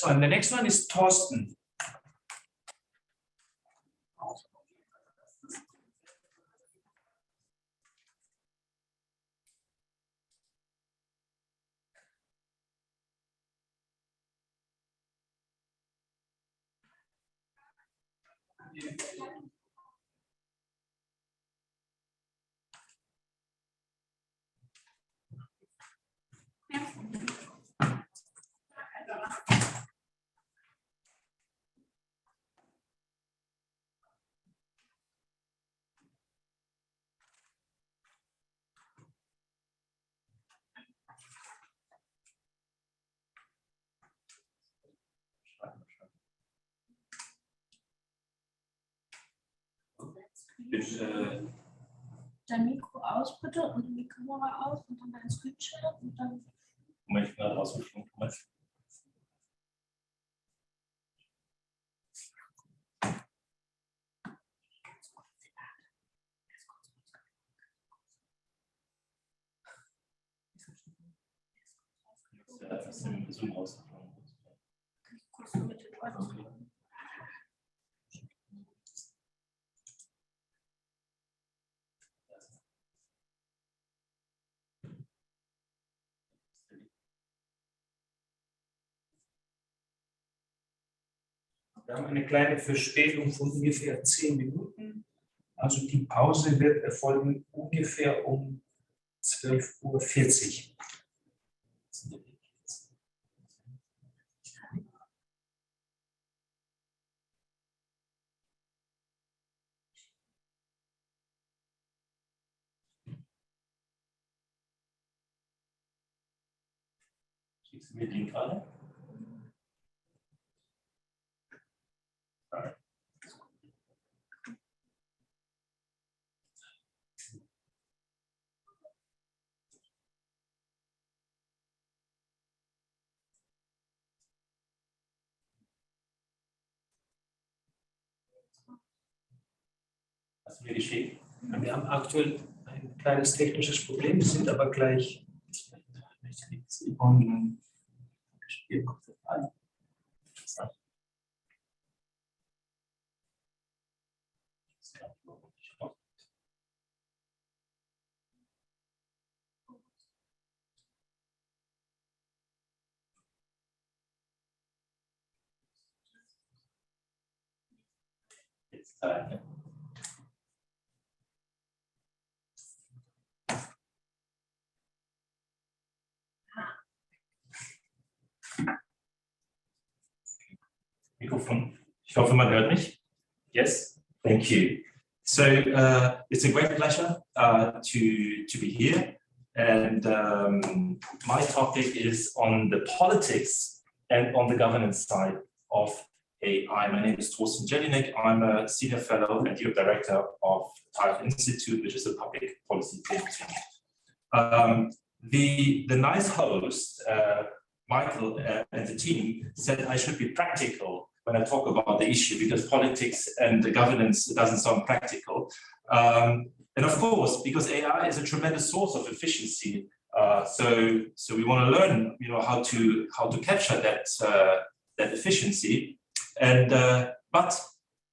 And the next one is Thorsten. Dein Mikro aus bitte und die Kamera aus und dann dein Screenshot und dann. Moment, gerade rausgeschwungen. Das ist im Zoom rausgeflogen. Kurz nur mit den Leuten. Wir haben eine kleine Verspätung von ungefähr 10 Minuten. Also die Pause wird erfolgen ungefähr um 12:40 Uhr. Schickst du mir den gerade? Hast du mir geschickt? Wir haben aktuell ein kleines technisches Problem, wir sind aber gleich online. Jetzt ne? Mikrofon. Ich hoffe, man hört mich. Yes, thank you. So it's a great pleasure to be here, and my topic is on the politics and on the governance side of AI. My name is Thorsten Jelinek. I'm a senior fellow and Europe director of Tahé Institute, which is a public policy think tank. The nice host, Michael, and the team said I should be practical when I talk about the issue, because politics and the governance doesn't sound practical. And of course, because AI is a tremendous source of efficiency, so we want to learn, how to capture that efficiency. And but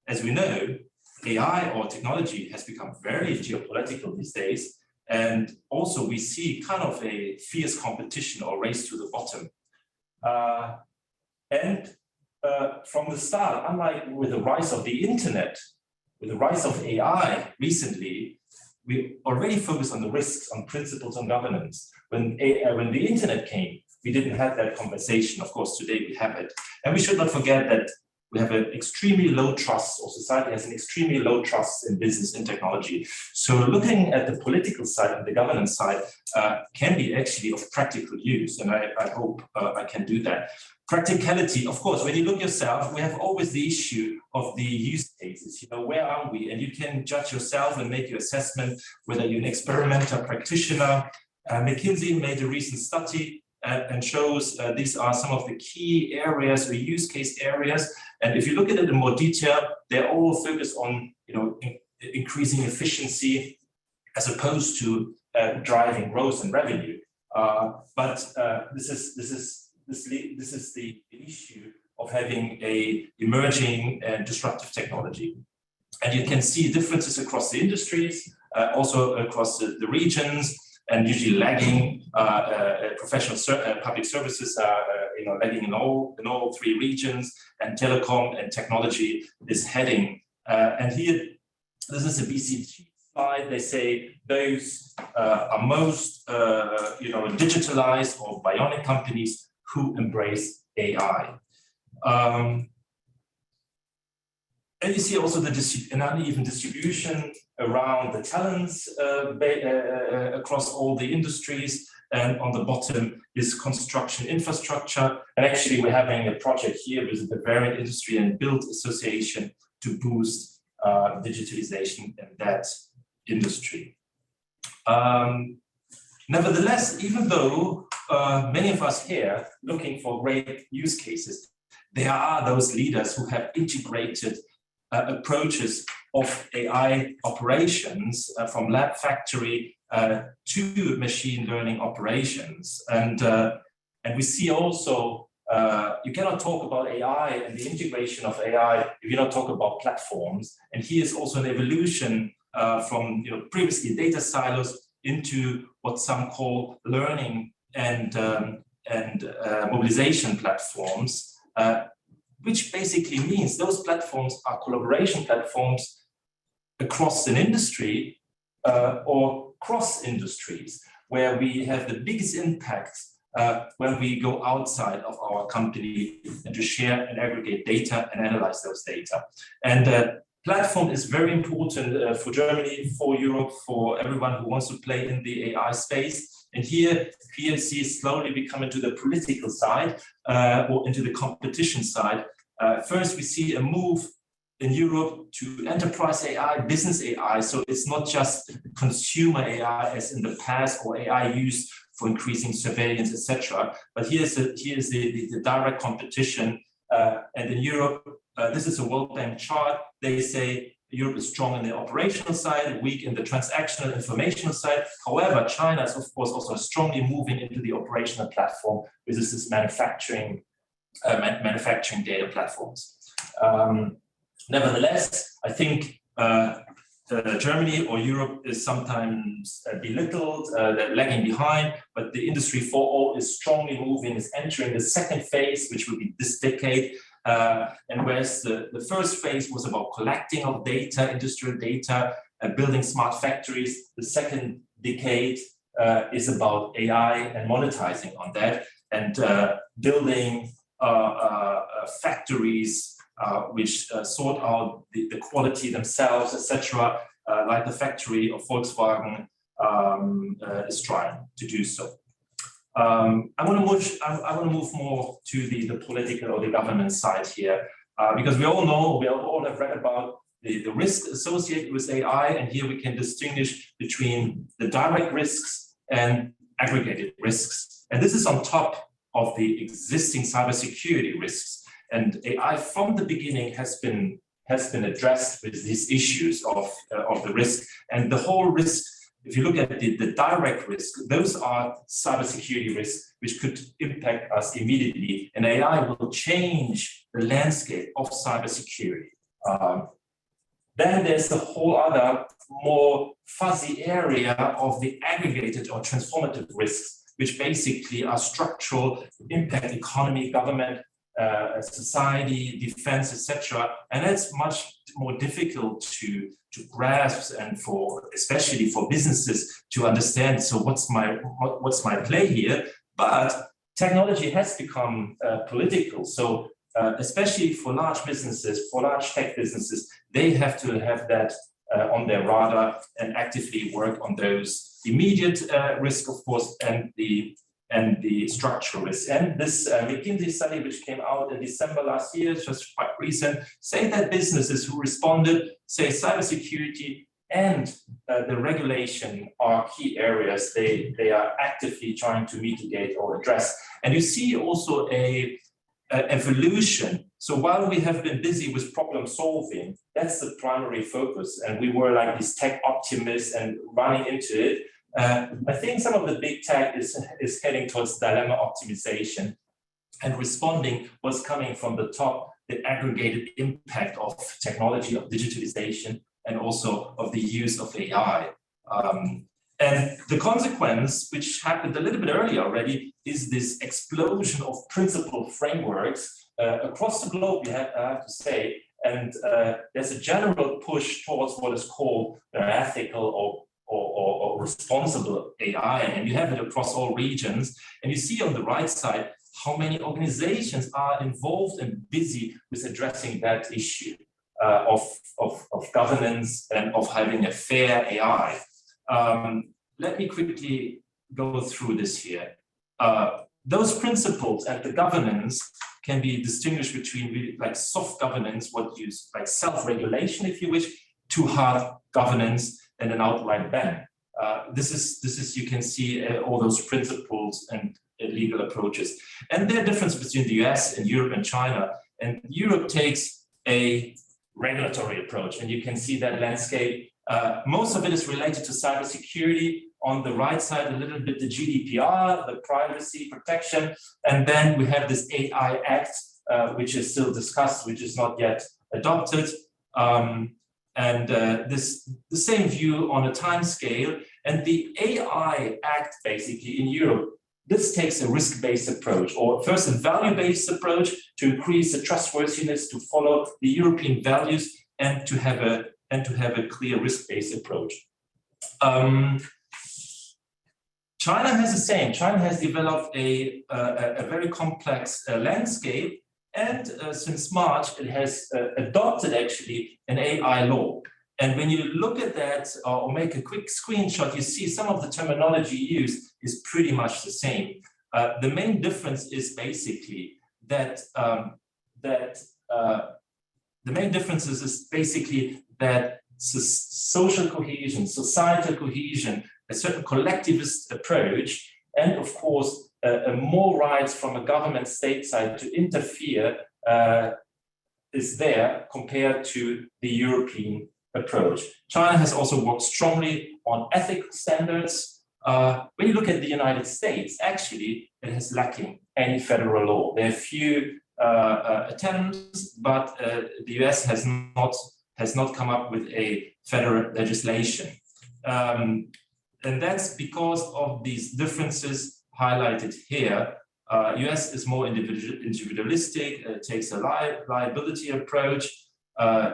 as we know, AI or technology has become very geopolitical these days, and also we see kind of a fierce competition or race to the bottom. From the start, unlike with the rise of the internet, with the rise of AI recently, we already focused on the risks, on principles, on governance. When the internet came, we didn't have that conversation. Of course, today we have it. And we should not forget that we have an extremely low trust, or society has an extremely low trust in business and technology. So looking at the political side and the governance side can be actually of practical use. And I hope I can do that. Practicality, of course, when you look yourself, we have always the issue of the use cases. Where are we? And you can judge yourself and make your assessment whether you're an experimenter, practitioner. McKinsey made a recent study and shows these are some of the key areas or use case areas. And if you look at it in more detail, they're all focused on increasing efficiency as opposed to driving growth and revenue. But this is this is the issue of having a emerging and disruptive technology. And you can see differences across the industries, also across the regions, and usually lagging. Professional public services are lagging in all three regions, and telecom and technology is heading. And here, this is a BCG slide. They say those are most digitalized or bionic companies who embrace AI. And you see also an uneven distribution around the talents across all the industries. And on the bottom is construction infrastructure. And actually, we're having a project here with the Bavarian Industry and Build Association to boost digitalization in that industry. Nevertheless, even though many of us here looking for great use cases, there are those leaders who have integrated approaches of AI operations from lab factory to machine learning operations. And we see also, you cannot talk about AI and the integration of AI if you don't talk about platforms. And here's also an evolution from previously data silos into what some call learning and mobilization platforms, which basically means those platforms are collaboration platforms across an industry or cross industries, where we have the biggest impact when we go outside of our company and to share and aggregate data and analyze those data. And platform is very important for Germany, for Europe, for everyone who wants to play in the AI space. And here, PLC is slowly becoming to the political side or into the competition side. First, we see a move in Europe to enterprise AI, business AI. So it's not just consumer AI as in the past, or AI used for increasing surveillance, etc. But here's the direct competition. And in Europe, this is a World Bank chart. They say Europe is strong in the operational side, weak in the transactional informational side. However, China is, of course, also strongly moving into the operational platform, which is this manufacturing data platforms. Nevertheless, I think Germany or Europe is sometimes belittled, they're lagging behind, but the Industry 4.0 is strongly moving, is entering the second phase, which will be this decade. And whereas the first phase was about collecting of data, industrial data, building smart factories, the second decade is about AI and monetizing on that, and building factories which sort out the quality themselves, etc., like the factory of Volkswagen is trying to do so. I want to move more to the political or the government side here, because we all have read about the risk associated with AI, and here we can distinguish between the direct risks and aggregated risks. And this is on top of the existing cybersecurity risks. And AI from the beginning has been addressed with these issues of the risk. And the whole risk, if you look at the direct risk, those are cybersecurity risks which could impact us immediately. And AI will change the landscape of cybersecurity. Then there's the whole other more fuzzy area of the aggregated or transformative risks, which basically are structural, impact economy, government, society, defense, etc. And that's much more difficult to grasp, and especially for businesses to understand. So what's my play here? But technology has become political. So especially for large businesses, for large tech businesses, they have to have that on their radar and actively work on those immediate risk, of course, and the structural risk. And this McKinsey study, which came out in December last year, just quite recent, say that businesses who responded, say cybersecurity and the regulation are key areas they are actively trying to mitigate or address. And you see also a evolution. So while we have been busy with problem solving, that's the primary focus, and we were like these tech optimists and running into it. I think some of the big tech is heading towards dilemma optimization. and responding was coming from the top, the aggregated impact of technology, of digitalization, and also of the use of AI. And the consequence, which happened a little bit earlier already, is this explosion of principle frameworks across the globe, I have to say. And there's a general push towards what is called ethical or responsible AI. And you have it across all regions. And you see on the right side how many organizations are involved and busy with addressing that issue of governance and of having a fair AI. Let me quickly go through this here. Those principles and the governance can be distinguished between really like soft governance, what you like self-regulation, if you wish, to hard governance and an outright ban. This is you can see all those principles and legal approaches. And there are differences between the US and Europe and China. And Europe takes a regulatory approach, and you can see that landscape. Most of it is related to cybersecurity. On the right side, a little bit the GDPR, the privacy protection, and then we have this AI Act, which is still discussed, which is not yet adopted. The same view on a time scale. And the AI Act, basically in Europe, this takes a risk-based approach, or first a value-based approach to increase the trustworthiness, to follow the European values, and to have a clear risk-based approach. China has the same. China has developed a very complex landscape, and since March, it has adopted actually an AI law. And when you look at that or make a quick screenshot, you see some of the terminology used is pretty much the same. The main difference is basically that social cohesion, societal cohesion, a certain collectivist approach, and of course, more rights from a government state side to interfere is there compared to the European approach. China has also worked strongly on ethical standards. When you look at the United States, actually, it is lacking any federal law. There are few attempts, but the US has not come up with a federal legislation. And that's because of these differences highlighted here. US is more individualistic, takes a liability approach.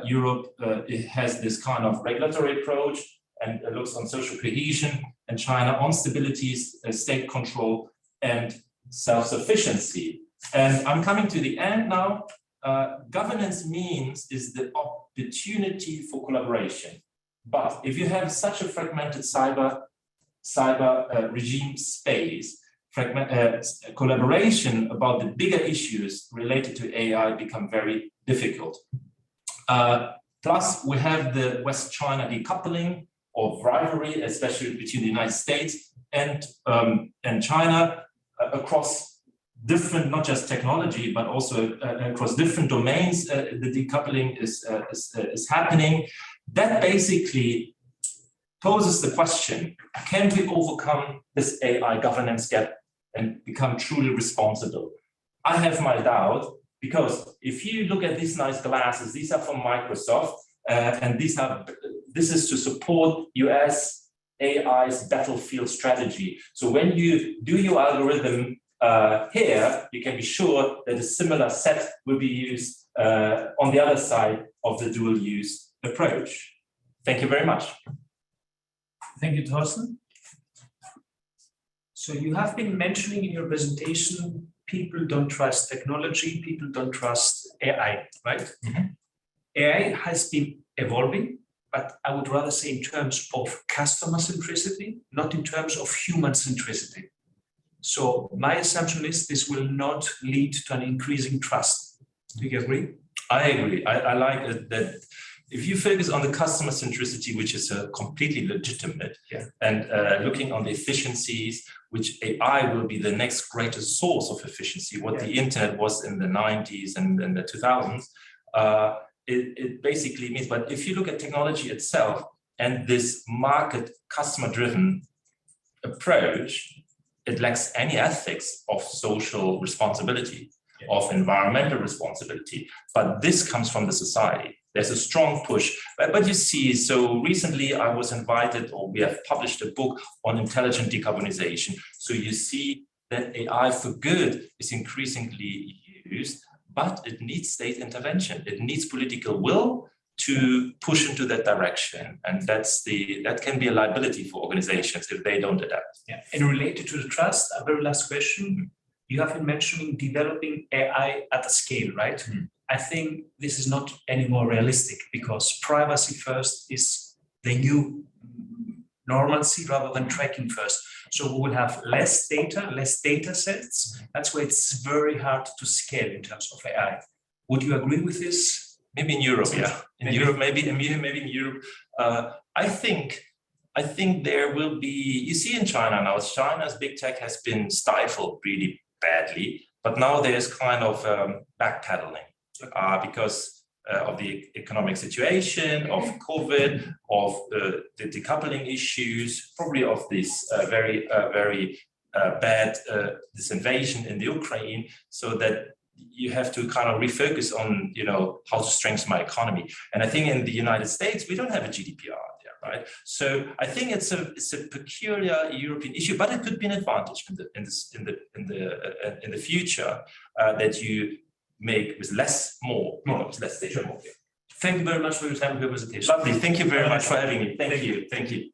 Europe it has this kind of regulatory approach and looks on social cohesion, and China on stability, state control, and self-sufficiency. And I'm coming to the end now. Governance means is the opportunity for collaboration. But if you have such a fragmented cyber regime space, collaboration about the bigger issues related to AI become very difficult. Plus, we have the West-China decoupling or rivalry, especially between the United States and China across different, not just technology, but also across different domains. The decoupling is happening. That basically poses the question, can we overcome this AI governance gap and become truly responsible? I have my doubt, because if you look at these nice glasses, these are from Microsoft, and this is to support US AI's battlefield strategy. So when you do your algorithm here, you can be sure that a similar set will be used on the other side of the dual use approach. Thank you very much. Thank you, Thorsten. So you have been mentioning in your presentation, people don't trust technology, people don't trust AI, right? Mm-hmm. AI has been evolving, but I would rather say in terms of customer centricity, not in terms of human centricity. So my assumption is this will not lead to an increasing trust. Do you agree? I agree. I like it that if you focus on the customer centricity, which is completely legitimate, and looking on the efficiencies, which AI will be the next greatest source of efficiency, what the internet was in the 90s and the 2000s, it basically means, but if you look at technology itself and this market customer-driven approach, it lacks any ethics of social responsibility, of environmental responsibility. But this comes from the society. There's a strong push. But you see, so recently I was invited, or we have published a book on intelligent decarbonization. So you see that AI for good is increasingly used, but it needs state intervention. It needs political will to push into that direction. And that can be a liability for organizations if they don't adapt. Yeah. And related to the trust, a very last question. You have been mentioning developing AI at a scale, right? Mm. I think this is not anymore realistic because privacy first is the new normalcy rather than tracking first. So we will have less data sets. That's why it's very hard to scale in terms of AI. Would you agree with this? Maybe in Europe, yeah. In Europe, maybe in Europe. I think there will be, you see in China now, China's big tech has been stifled really badly, but now there's kind of backpedaling because of the economic situation, of COVID, of the decoupling issues, probably of this very bad this invasion in the Ukraine, so that you have to kind of refocus on, how to strengthen my economy. And I think in the United States, we don't have a GDPR there, right? So I think it's a peculiar European issue, but it could be an advantage in the future that you make with less more, with less data more. Thank you very much for your time and your presentation. Lovely. Thank you very much for having me. Thank you.